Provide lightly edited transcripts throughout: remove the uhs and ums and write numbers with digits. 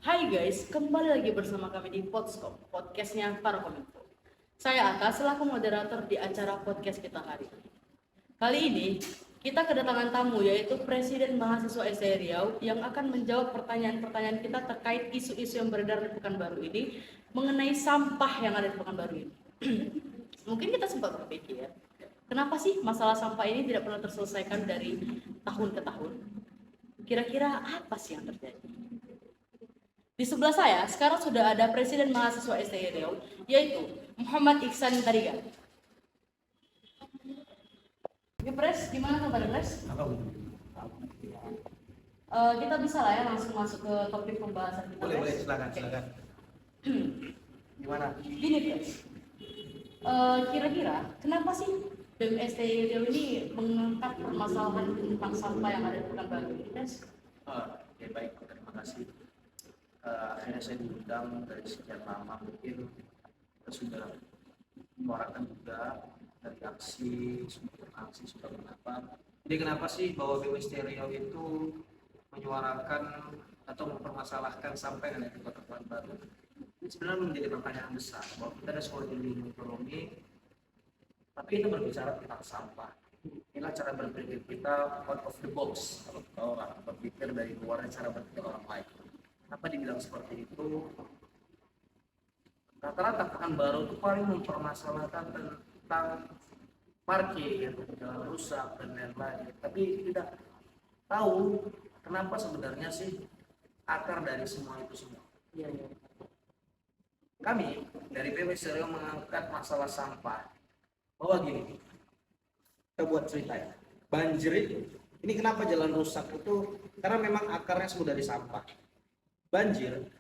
Hai guys, kembali lagi bersama kami di Podskop, podcastnya para kominfo. Saya Aka selaku moderator di acara podcast kita hari ini. Kali ini kita kedatangan tamu yaitu Presiden Mahasiswa STI Riau yang akan menjawab pertanyaan-pertanyaan kita terkait isu-isu yang beredar di Pekanbaru ini mengenai sampah yang ada di Pekanbaru ini. Mungkin kita sempat berpikir, kenapa sih masalah sampah ini tidak pernah terselesaikan dari tahun ke tahun? Kira-kira apa sih yang terjadi? Di sebelah saya sekarang sudah ada Presiden Mahasiswa STI Riau, yaitu Muhammad Iksan Tarigan. Oke, Pres, gimana kabar, Pres? Kita bisa lah ya langsung masuk ke topik pembahasan kita. Boleh, Pres? silakan, Oke. silakan. Gimana? Gini, Pres. Kira-kira kenapa sih BEM STI Riau ini mengangkat permasalahan tentang sampah yang ada di Pekanbaru ini, Pres? Oke, baik, terima kasih. Akhirnya saya diundang dari sekian lama, mungkin kita sudah menyuarakan juga dari aksi, sudah kenapa. Jadi kenapa sih bahwa BMS Riau itu menyuarakan atau mempermasalahkan sampai dengan di Kota Pekanbaru? Ini sebenarnya menjadi pertanyaan besar bahwa kita ada sekolah ilmu ekonomi, tapi kita berbicara tentang sampah. Inilah cara berpikir kita out of the box, kalau orang berpikir dari luar cara berpikir orang lain. Kenapa dibilang seperti itu? Rata-rata Pekanbaru itu paling mempermasalahkan tentang parkir, jalan rusak dan lain-lain, tapi tidak tahu kenapa sebenarnya sih akar dari semua itu semua. Iya, iya. Kami dari BMS Riau mengangkat masalah sampah bahwa gini, kita buat cerita ya. Banjir ini kenapa jalan rusak itu karena memang akarnya semua dari sampah. Banjir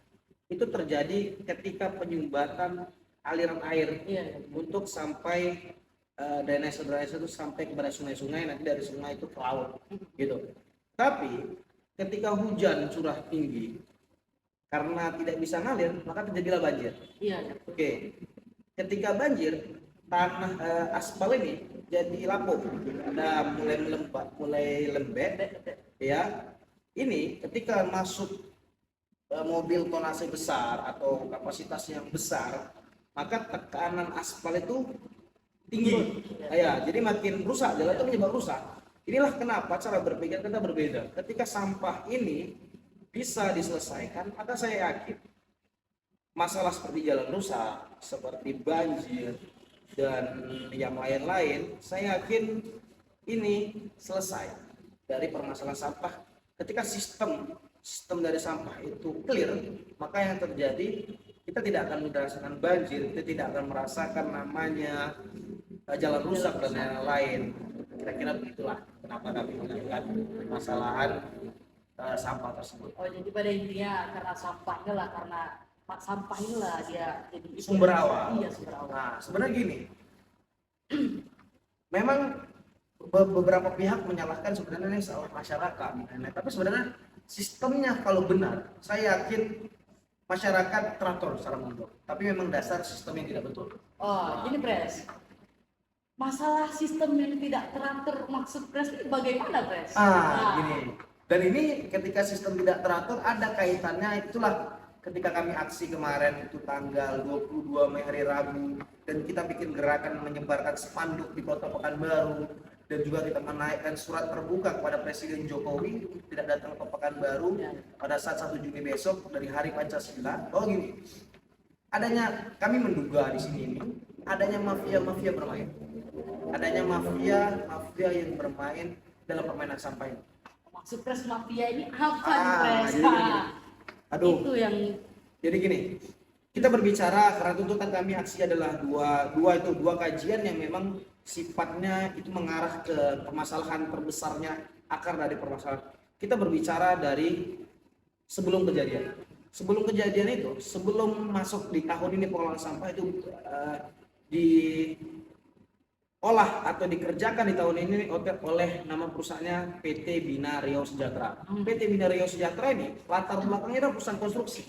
itu terjadi ketika penyumbatan aliran air Iya. untuk sampai drainase itu sampai kepada sungai-sungai, nanti dari sungai itu ke laut gitu. Tapi ketika hujan curah tinggi karena tidak bisa ngalir, maka terjadilah banjir. Iya. Oke, ketika banjir tanah aspal ini jadi lapuk, ada mulai lembek, ya. Ini ketika masuk mobil tonase besar atau kapasitas yang besar, maka tekanan aspal itu tinggi. Ya, jadi makin rusak, jalan itu menyebabkan rusak. Inilah kenapa cara berpikir kita berbeda. Ketika sampah ini bisa diselesaikan, maka saya yakin masalah seperti jalan rusak, seperti banjir, dan yang lain-lain, saya yakin ini selesai dari permasalahan sampah. Ketika sistem dari sampah itu clear, maka yang terjadi kita tidak akan merasakan banjir, kita tidak akan merasakan namanya jalan rusak dan lain-lain. Kira-kira begitulah kenapa kami mengangkat permasalahan sampah tersebut. Oh, jadi pada intinya karena sampah inilah, karena sampah inilah dia jadi Sumber awal. Iya, sumber awal. Nah, sebenarnya gini, memang beberapa pihak menyalahkan sebenarnya ini salah masyarakat, tapi sebenarnya sistemnya kalau benar, saya yakin masyarakat teratur secara mundur. Tapi memang dasar sistem yang tidak betul. Oh, gini Pres. Masalah sistem yang tidak teratur maksud Pres ini bagaimana, Pres? Gini. Dan ini ketika sistem tidak teratur ada kaitannya, itulah ketika kami aksi kemarin itu tanggal 22 Mei hari Rabu, dan kita bikin gerakan menyebarkan spanduk di Kota Pekanbaru, dan juga kita menaikkan surat terbuka kepada Presiden Jokowi tidak datang ke Pekanbaru pada saat 1 Juni besok dari Hari Pancasila. Oh gini, adanya, kami menduga di sini ini adanya mafia bermain, adanya mafia yang bermain dalam permainan sampah ini. Maksud Pres mafia ini apa, Pres? Aduh. Itu yang jadi gini, kita berbicara karena tuntutan kami aksi adalah dua kajian yang memang sifatnya itu mengarah ke permasalahan terbesarnya, akar dari permasalahan. Kita berbicara dari sebelum kejadian. Sebelum kejadian itu, sebelum masuk di tahun ini pengolahan sampah itu diolah atau dikerjakan di tahun ini oleh nama perusahaannya PT Bina Riau Sejahtera. PT Bina Riau Sejahtera ini latar belakangnya adalah perusahaan konstruksi.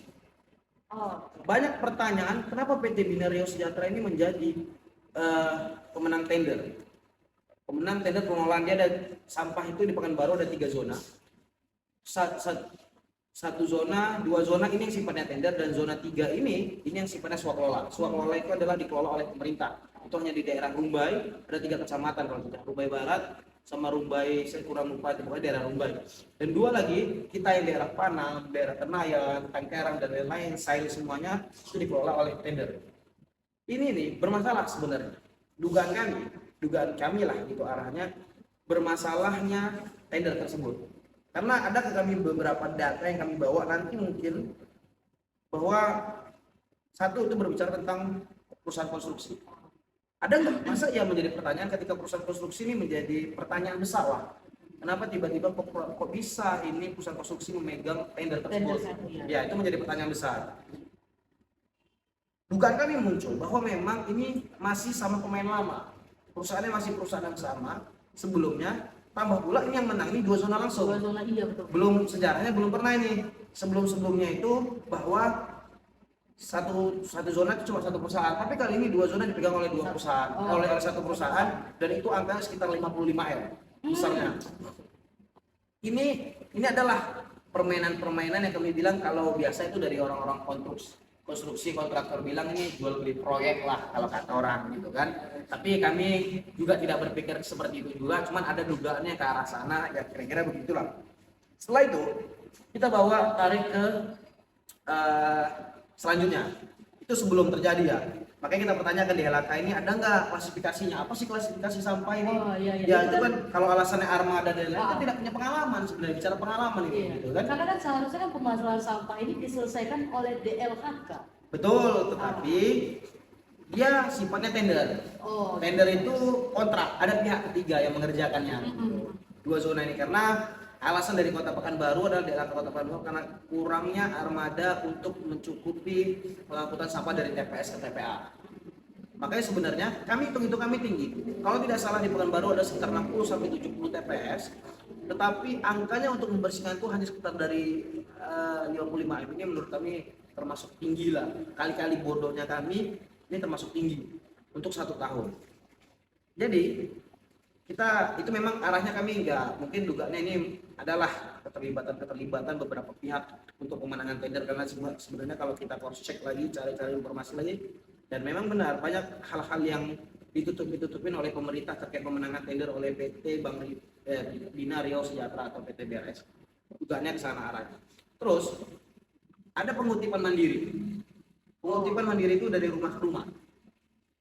Banyak pertanyaan kenapa PT Bina Riau Sejahtera ini menjadi pemenang tender. Pemenang tender pengolahan dia ada sampah itu di Pekanbaru ada 3 zona. satu zona, dua zona ini yang sifatnya tender, dan zona 3 ini yang sifatnya swakelola. Swakelola itu adalah dikelola oleh pemerintah. Itu hanya di daerah Rumbai, ada 3 kecamatan kalau tidak, Rumbai Barat sama Rumbai, saya kurang lupa itu pokoknya daerah Rumbai. Dan 2 lagi kita yang daerah Panang, daerah Tenayan, Tangkerang dan lain-lain, Sail semuanya itu dikelola oleh tender. Ini nih bermasalah sebenarnya. Dugaan kami lah gitu arahnya, bermasalahnya tender tersebut. Karena ada ke kami beberapa data yang kami bawa, nanti mungkin bahwa satu itu berbicara tentang perusahaan konstruksi. Ada nggak masa ya menjadi pertanyaan ketika perusahaan konstruksi ini menjadi pertanyaan besar lah. Kenapa tiba-tiba kok bisa ini perusahaan konstruksi memegang tender tersebut? Ya itu menjadi pertanyaan besar. Dugaan kami muncul bahwa memang ini masih sama pemain lama. Perusahaannya masih perusahaan yang sama sebelumnya. Tambah pula ini yang menang ini 2 zona langsung. 2 zona, iya betul. Belum sejarahnya belum pernah ini. Sebelumnya itu bahwa satu zona itu cuma satu perusahaan, tapi kali ini 2 zona dipegang oleh 2 perusahaan, oleh satu perusahaan, dan itu angkanya sekitar 55 M besarnya. Ini adalah permainan yang kami bilang kalau biasa itu dari orang-orang konstruksi kontraktor bilang ini jual beli proyek lah kalau kata orang gitu kan. Tapi kami juga tidak berpikir seperti itu juga, cuman ada dugaannya ke arah sana, ya kira-kira begitulah. Setelah itu kita bawa tarik ke selanjutnya. Itu sebelum terjadi ya. Makanya kita pertanyakan di LHK ini ada nggak klasifikasinya? Apa sih klasifikasi sampah ini? Ya itu kan kalau alasannya armada dan lain-lain kan tidak punya pengalaman sebenarnya, bicara pengalaman ini gitu kan. Karena kan seharusnya kan permasalahan sampah ini diselesaikan oleh DLHK. Betul, tetapi dia sifatnya tender. Tender itu kontrak, ada pihak ketiga yang mengerjakannya. 2 zona ini karena alasan dari Kota Pekanbaru adalah daerah Kota Pekanbaru karena kurangnya armada untuk mencukupi pengangkutan sampah dari TPS ke TPA. Makanya sebenarnya kami kami tinggi. Kalau tidak salah di Pekanbaru ada sekitar 60 sampai 70 TPS, tetapi angkanya untuk membersihkan itu hanya sekitar dari 55 M. Ini menurut kami termasuk tinggi lah. Kali-kali bodohnya kami ini termasuk tinggi untuk 1 tahun. Jadi kita itu memang arahnya kami enggak, mungkin dugaannya ini adalah keterlibatan beberapa pihak untuk pemenangan tender, karena sebenarnya kalau kita cross check lagi, cari-cari informasi lagi, dan memang benar banyak hal-hal yang ditutupin oleh pemerintah terkait pemenangan tender oleh PT Bina Riau Sejahtera atau PT BRS. Dugaannya ke sana arahnya. Terus ada pengutipan mandiri. Pengutipan mandiri itu dari rumah ke rumah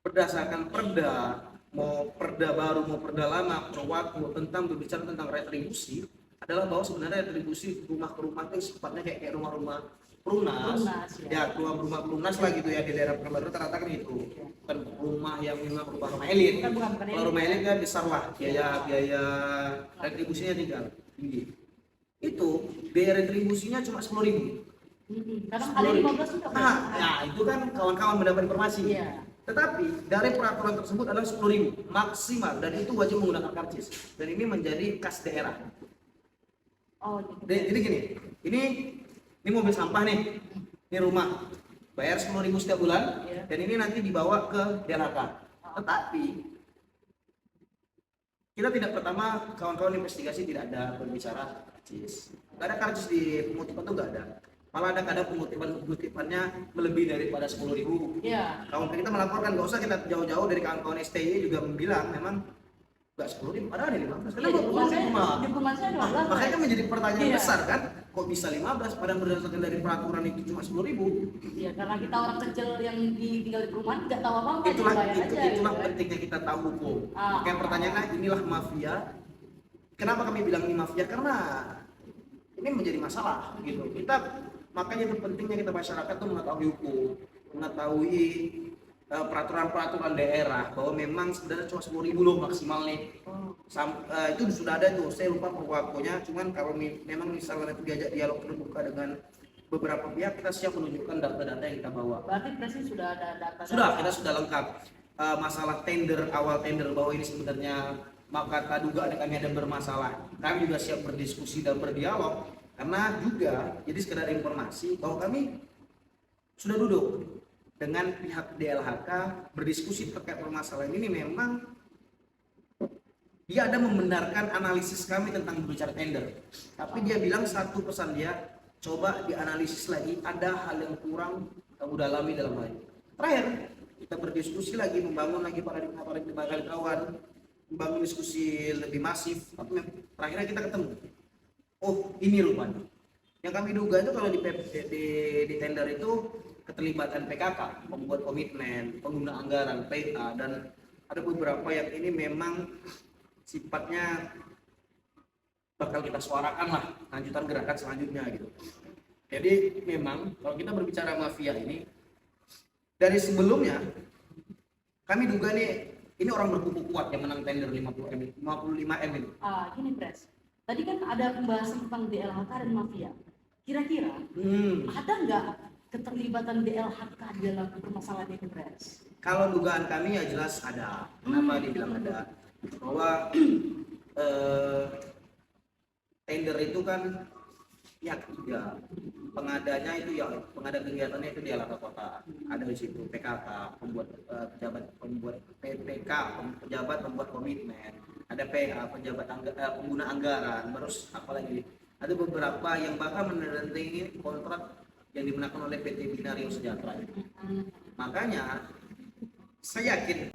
berdasarkan perda, mau perda baru mau perda lama, Perwakmu tentang berbicara tentang retribusi adalah bahwa sebenarnya retribusi rumah ke rumah itu sifatnya kayak rumah-rumah perunas ya rumah perunas lah gitu ya di daerah Pekanbaru rata-rata kan itu bukan rumah yang memang rumah elit. Kalau rumah elit kan besar lah biaya retribusinya tinggi. Itu biaya retribusinya cuma 10.000. Kadang ada 15 juga. Ya itu kan kawan-kawan mendapat informasi. Tetapi dari peraturan tersebut adalah 10.000 maksimal, dan itu wajib menggunakan karcis, dan ini menjadi kas daerah. Jadi gini, ini mobil sampah nih, ini rumah, bayar 10.000 setiap bulan, dan ini nanti dibawa ke DLHK. Tetapi kita tidak, pertama kawan-kawan investigasi tidak ada berbicara karcis, nggak ada karcis di pengutipan itu, nggak ada. Malah ada kadang pengutipannya melebihi daripada 10.000. Kawan kita melaporkan, nggak usah kita jauh-jauh dari kawan-kawan STI juga bilang memang nggak 10.000, padahal ada 15. Karena 20.000. Makanya kan menjadi pertanyaan besar kan, kok bisa 15 padahal berdasarkan dari peraturan itu cuma 10.000. Iya, karena kita orang kecil yang tinggal di perumahan nggak tahu apa-apa. Itulah pentingnya kita tahu hukum. Makanya pertanyaannya inilah mafia. Kenapa kami bilang ini mafia? Karena ini menjadi masalah gitu. Makanya itu pentingnya kita masyarakat tuh mengetahui hukum, mengetahui peraturan-peraturan daerah bahwa memang sebenarnya cuma 10.000 loh maksimal nih. Itu sudah ada tuh, saya lupa perwakonya, cuman kalau memang misalnya itu diajak dialog terbuka dengan beberapa pihak, kita siap menunjukkan data-data yang kita bawa. Berarti presiden sudah ada data? Kita sudah lengkap. Masalah awal tender bahwa ini sebenarnya maka dugaan kami ada bermasalah. Kami juga siap berdiskusi dan berdialog. Karena juga jadi sekedar informasi bahwa kami sudah duduk dengan pihak DLHK berdiskusi terkait permasalahan ini. Memang dia ada membenarkan analisis kami tentang berbicara tender, tapi dia bilang satu pesan dia, coba dianalisis lagi, ada hal yang kurang kamu dalami dalam hal ini. Terakhir kita berdiskusi lagi, membangun lagi paradigma kawan, membangun diskusi lebih masif. Tapi terakhirnya kita ketemu, oh ini rupanya yang kami duga itu kalau di tender itu keterlibatan PKK, membuat komitmen, pengguna anggaran, PA, dan ada beberapa yang ini memang sifatnya bakal kita suarakan lah lanjutan gerakan selanjutnya gitu. Jadi memang kalau kita berbicara mafia ini, dari sebelumnya kami duga nih ini orang berkuku kuat yang menang tender 55M ini. Gini Pres, tadi kan ada pembahasan tentang DLHK dan mafia. Kira-kira ada nggak keterlibatan DLHK dalam permasalahan ini Pres? Kalau dugaan kami ya jelas ada. Kenapa dibilang ada? Bahwa tender itu kan pihak ketiga, pengadanya itu ya pengada kegiatannya itu di Laka Kota, ada di situ PKK, pembuat pejabat, pembuat PPK, pejabat pembuat komitmen, ada PA, pengguna anggaran, terus apalagi ada beberapa yang bahkan menandatangani kontrak yang dimenangkan oleh PT Binario Sejahtera. Makanya saya yakin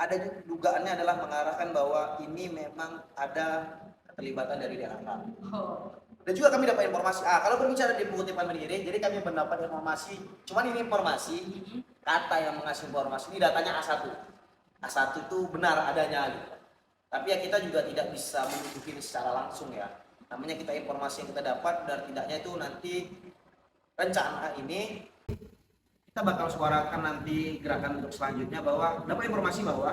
ada dugaannya adalah mengarahkan bahwa ini memang ada keterlibatan dari DLHK. Dan juga kami dapat informasi, kalau berbicara di pengutipan Mandiri, jadi kami mendapat informasi, cuman ini informasi, kata yang mengasih informasi ini datanya A1. A1 itu benar adanya gitu. Tapi ya kita juga tidak bisa menunjukin secara langsung ya. Namanya kita informasi yang kita dapat, dan tidaknya itu nanti rencana ini kita bakal suarakan nanti gerakan untuk selanjutnya, bahwa dapat informasi bahwa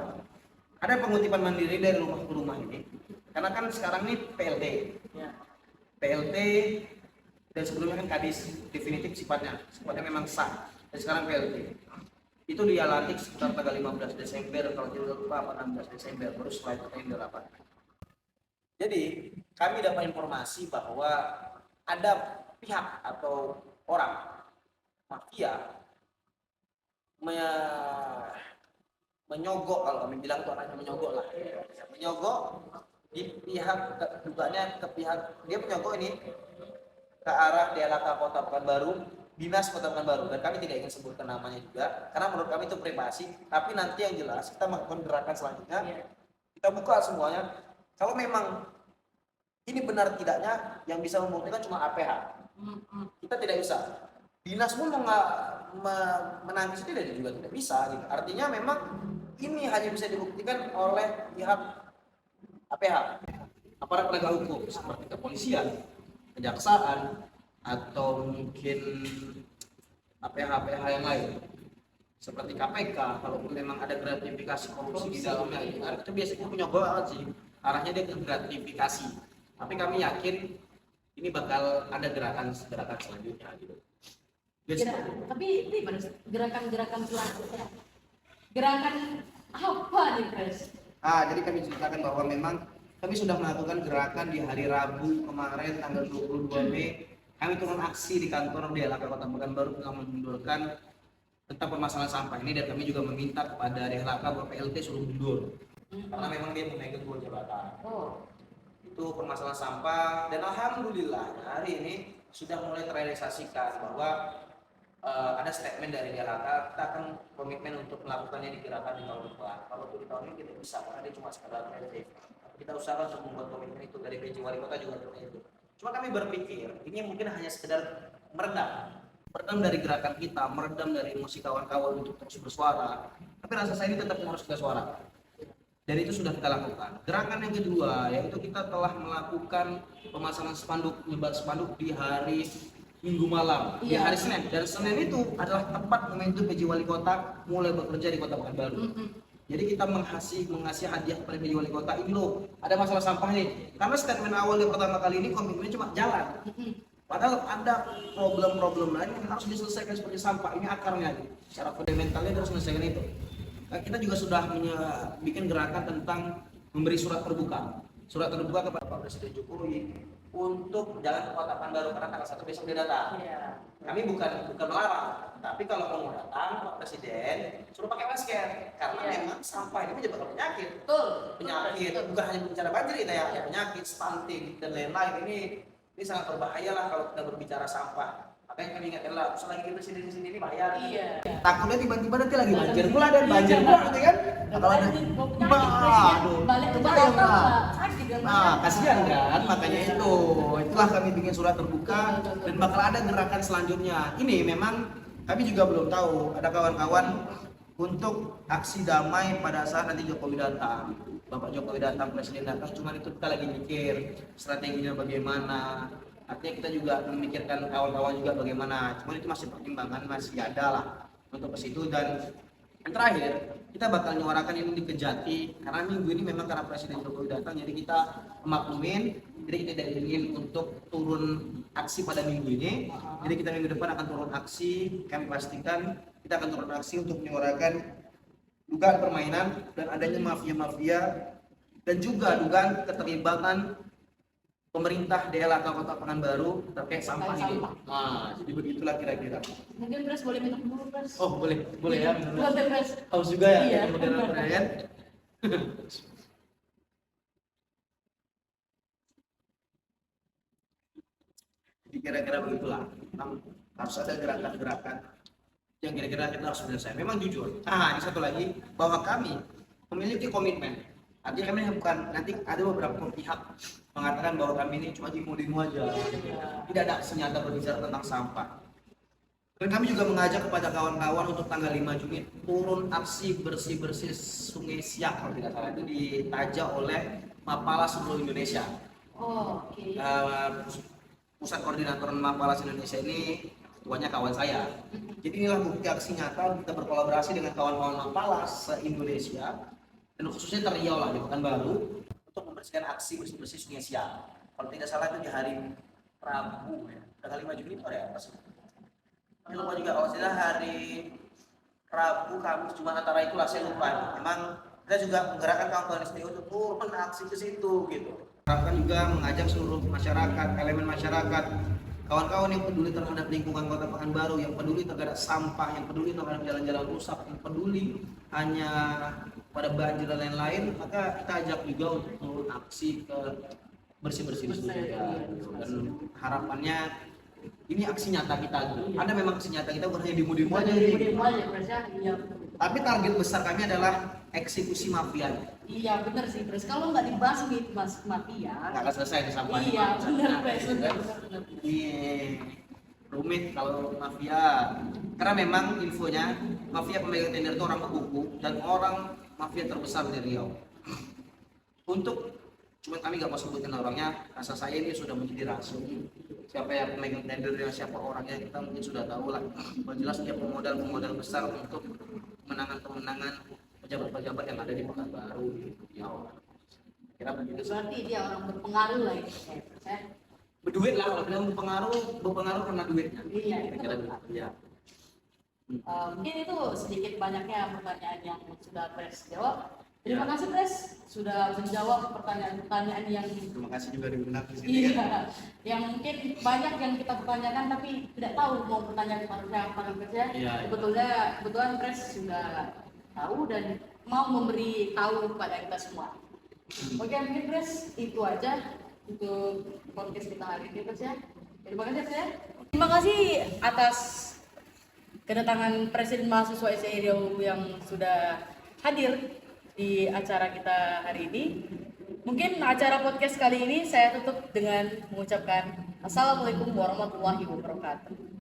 ada pengutipan mandiri dari rumah ke rumah ini. Karena kan sekarang ini PLT. Ya. PLT dan sebelumnya kan kadis definitif sifatnya memang sah, dan sekarang PLT itu dia lantik sekitar tanggal 15 Desember kalau tidak lupa, 16 Desember, baru setelah itu tender apa. Jadi kami dapat informasi bahwa ada pihak atau orang mafia menyogok, kalau kami bilang itu orangnya menyogok lah, menyogok di pihak, dugaannya ke pihak, dia menyogok ini ke arah DLHK Kota Pekanbaru, Dinas Kota Pekanbaru, dan kami tidak ingin sebutkan namanya juga karena menurut kami itu privasi. Tapi nanti yang jelas kita melakukan gerakan selanjutnya, kita buka semuanya. Kalau memang ini benar tidaknya, yang bisa membuktikan cuma APH, kita tidak bisa. Dinas pun menangis itu juga tidak bisa gitu. Artinya memang ini hanya bisa dibuktikan oleh pihak APH, aparat penegak hukum seperti kepolisian, kejaksaan, atau mungkin APH yang lain seperti KPK. Kalaupun memang ada gratifikasi korupsi di dalamnya, itu biasanya menyogok sih, arahnya dia ke gratifikasi. Tapi kami yakin ini bakal ada gerakan selanjutnya gitu. Tapi ini gerakan selanjutnya, gerakan apa nih Pres? Jadi kami ceritakan bahwa memang kami sudah melakukan gerakan di hari Rabu kemarin tanggal 22 Mei. Kami turun aksi di kantor DLHK Kota Pekanbaru untuk mengundurkan tentang permasalahan sampah ini, dan kami juga meminta kepada DLHK bahwa PLT suruh mundur. Karena memang dia memegang 2 jabatan. Itu permasalahan sampah, dan alhamdulillah hari ini sudah mulai terrealisasikan bahwa ada statement dari DLHK, kita akan komitmen untuk melakukannya di gerakan di tahun depan. Kalau di tahun ini kita bisa, karena dia cuma sekedar PLT. Kita usahakan untuk membuat komitmen itu dari PJ Wali Kota juga seperti itu. Cuma kami berpikir ini mungkin hanya sekedar meredam dari gerakan kita, meredam dari emosi kawan-kawan untuk terus bersuara. Tapi rasa saya ini tetap harus kita suarakan. Dan itu sudah kita lakukan. Gerakan yang kedua yaitu kita telah melakukan pemasangan nyebar spanduk di hari Minggu malam, di hari Senin. Dan Senin itu adalah tepat momentum PJ Wali Kota mulai bekerja di Kota Pekanbaru. Jadi kita mengasih hadiah kepada PJ Wali Kota, ini loh ada masalah sampah nih. Karena statement awal yang pertama kali ini komitmennya cuma jalan. Padahal ada problem-problem lain yang harus diselesaikan seperti sampah, ini akarnya. Secara fundamentalnya harus menyelesaikan itu. Nah, kita juga sudah bikin gerakan tentang memberi surat terbuka kepada Pak Presiden Jokowi untuk jalan ke Kota Pekanbaru, karena tanggal 1 besok dia datang. Kami bukan melarang, tapi kalau mau datang Pak Presiden suruh pakai masker, karena memang sampah ini menyebabkan penyakit. Penyakit bukan hanya bicara banjir, ya penyakit stunting dan lain-lain ini Ini sangat berbahaya lah kalau kita berbicara sampah. Makanya kami ingatkan lah, selagi kita sini di sini ini bayar. Iya. Takutnya tiba-tiba nanti lagi banjir pula dan banjir pula gitu kan. Nah, kalau ada aduh, balik ke bahaya, Jakarta Pak. sakit kan. Nah, kasihan kan, makanya itulah kami bikin surat terbuka dan bakal ada gerakan selanjutnya. Ini memang kami juga belum tahu, ada kawan-kawan untuk aksi damai pada saat nanti Jokowi datang. Bapak Jokowi datang, Presiden datang, cuma itu kita lagi mikir strateginya bagaimana. Artinya kita juga memikirkan kawan-kawan juga bagaimana. Cuma itu masih pertimbangan, masih ada lah untuk ke situ. Dan yang terakhir, kita bakal nyuarakan ini di Kejati karena minggu ini memang karena Presiden Jokowi datang, jadi kita maklumin. Jadi kita tidak ingin untuk turun aksi pada minggu ini. Jadi kita minggu depan akan turun aksi. Kami pastikan kita akan turun aksi untuk menyuarakan dugaan permainan dan adanya mafia-mafia dan juga dugaan keterlibatan pemerintah daerah Kota Pekanbaru terkait sampah ini. Nah, jadi begitulah kira-kira. Mungkin Pres boleh minum dulu, Pres. Oh, boleh ya. Boleh, Pres. Haus juga ya, Iya. moderator ya. Jadi kira-kira begitulah. Memang harus ada gerakan-gerakan yang kira-kira kita harus menyelesaikan. Memang jujur. Ini satu lagi bahwa kami memiliki komitmen. Artinya kami bukan nanti ada beberapa pihak mengatakan bahwa kami ini cuma demo-demo aja. Tidak ada aksi nyata berbicara tentang sampah. Dan kami juga mengajak kepada kawan-kawan untuk tanggal 5 Juni turun aksi bersih-bersih Sungai Siak kalau tidak salah, itu ditaja oleh Mapala seluruh Indonesia. Oh, oke. Pusat Koordinator Mapala Indonesia ini ketuanya kawan saya. Jadi inilah bukti aksi nyata kita berkolaborasi dengan kawan-kawan Mapala se-Indonesia dan khususnya Riau lah di Pekanbaru untuk membersihkan aksi bersih-bersih Sungai Siak. Kalau tidak salah itu di hari Rabu ya. Tanggal 5 Juni itu hari apa sih? Kami lupa juga kalau tidak hari Rabu, Kamis, Jumat antara itulah saya lupa. Memang kita juga menggerakkan kawan-kawan STU untuk turun aksi ke situ gitu. Harapkan juga mengajak seluruh masyarakat, elemen masyarakat, kawan-kawan yang peduli terhadap lingkungan Kota Pekanbaru, yang peduli terhadap sampah, yang peduli terhadap jalan-jalan rusak, yang peduli hanya pada banjir dan lain-lain, maka kita ajak juga untuk turun aksi ke bersih-bersih di situ ya. Dan harapannya ini aksi nyata kita gitu. Ada memang aksi nyata kita bukan hanya demo-demo aja nih. Demo aja, Pres ya. Iya. Tapi target besar kami adalah eksekusi mafia. Iya, benar sih, Pres. Kalau nggak dibasmi mas mafia, Nggak akan selesai di sampah. iya, benar, Pres. Benar. Ini rumit kalau mafia. Karena memang infonya mafia pemegang tender itu orang Maluku dan orang mafia terbesar di Riau. Untuk cuma kami nggak mau sebutin orangnya, rasa saya ini sudah menjadi rahasia. Siapa yang pemegang tendernya, siapa orangnya kita mungkin sudah tahu lah. Jelas dia pemodal besar untuk kemenangan pejabat-pejabat yang ada di Pekanbaru. Ya, kira begitu. Berarti dia orang berpengaruh lah itu, Pres ya. Berduit lah, kalau bilang berpengaruh karena duitnya. Iya, Kira-kira begitu. Ya. Mungkin itu sedikit banyaknya pertanyaan yang sudah Pres jawab. Terima kasih, Pres, sudah menjawab pertanyaan-pertanyaan yang Terima kasih juga diundang di sini. iya, yang mungkin banyak yang kita pertanyakan tapi tidak tahu mau bertanya kepada siapa Pres ya. Iya. Kebetulan Pres sudah tahu dan mau memberi tahu kepada kita semua. Oke, mungkin Pres itu aja untuk podcast kita hari ini, Pres ya. Terima kasih, Pres ya. Terima kasih atas kedatangan Presiden Mahasiswa SI Riau yang sudah hadir di acara kita hari ini. Mungkin acara podcast kali ini saya tutup dengan mengucapkan Assalamualaikum warahmatullahi wabarakatuh.